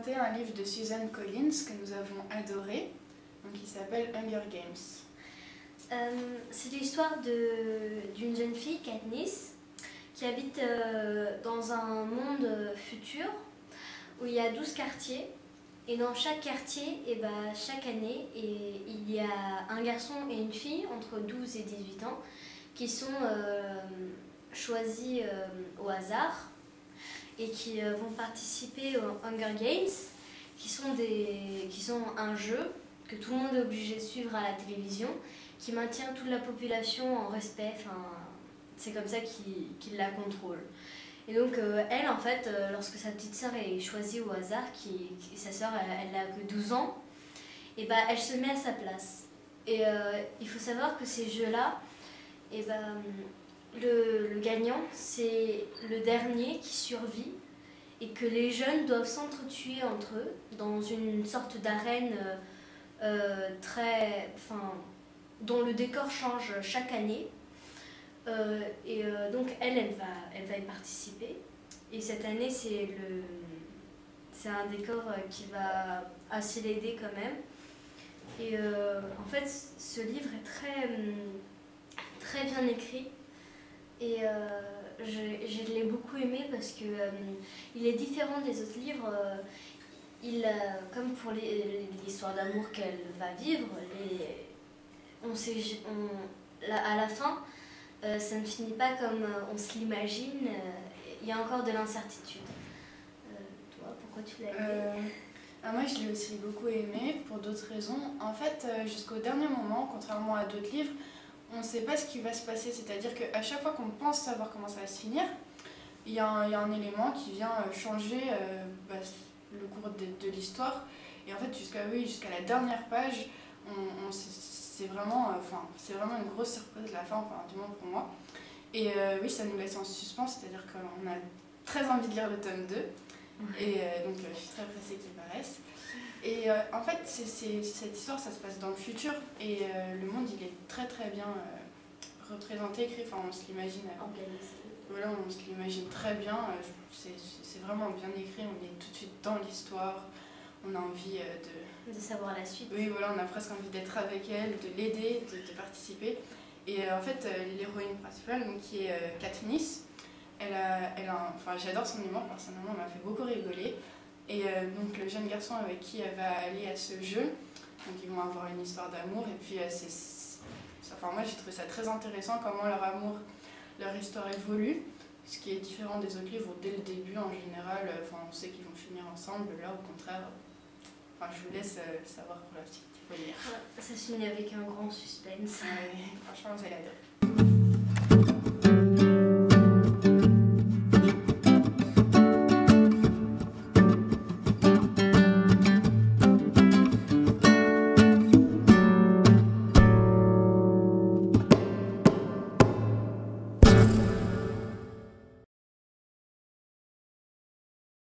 présenter un livre de Suzanne Collins que nous avons adoré, donc il s'appelle Hunger Games. C'est l'histoire d'une jeune fille, Katniss, qui habite dans un monde futur où il y a 12 quartiers. Et dans chaque quartier, chaque année, il y a un garçon et une fille entre 12 et 18 ans qui sont choisis au hasard et qui vont participer aux Hunger Games, qui sont un jeu que tout le monde est obligé de suivre à la télévision, qui maintient toute la population en respect, c'est comme ça qu'il la contrôle. Et donc elle, en fait, lorsque sa petite sœur est choisie au hasard, sa sœur elle n'a que 12 ans, et elle se met à sa place. Et il faut savoir que ces jeux-là, le gagnant, c'est le dernier qui survit et que les jeunes doivent s'entretuer entre eux dans une sorte d'arène dont le décor change chaque année. Donc elle va y participer. Et cette année, c'est un décor qui va assez l'aider quand même. Et en fait, ce livre est très bien écrit. Et je l'ai beaucoup aimé parce que il est différent des autres livres. Comme pour l'histoire d'amour qu'elle va vivre, à la fin, ça ne finit pas comme on se l'imagine. Il y a encore de l'incertitude. Toi, pourquoi tu l'as aimé? Moi, je l'ai aussi beaucoup aimé pour d'autres raisons. En fait, jusqu'au dernier moment, contrairement à d'autres livres, on ne sait pas ce qui va se passer. C'est-à-dire qu'à chaque fois qu'on pense savoir comment ça va se finir, il y a un élément qui vient changer le cours de l'histoire. Et en fait, jusqu'à la dernière page, c'est vraiment une grosse surprise la fin, du moins pour moi. Et oui, ça nous laisse en suspens, c'est-à-dire qu'on a très envie de lire le tome 2. Et donc je suis très pressée qu'il paraisse. Et en fait, cette histoire, ça se passe dans le futur. Et le monde, il est très bien représenté, écrit. Enfin, on se l'imagine. Voilà, on se l'imagine très bien. C'est vraiment bien écrit. On est tout de suite dans l'histoire. On a envie de savoir la suite. Oui, voilà, on a presque envie d'être avec elle, de l'aider, de participer. Et en fait, l'héroïne principale, donc, qui est Katniss, j'adore son humour, personnellement, elle m'a fait beaucoup rigoler. Et donc le jeune garçon avec qui elle va aller à ce jeu, donc ils vont avoir une histoire d'amour. Et puis moi j'ai trouvé ça très intéressant comment leur amour, leur histoire évolue, ce qui est différent des autres livres où dès le début en général, on sait qu'ils vont finir ensemble. Là au contraire, je vous laisse savoir pour la suite, il faut lire. Ça se finit avec un grand suspense. Ouais, franchement vous allez adorer.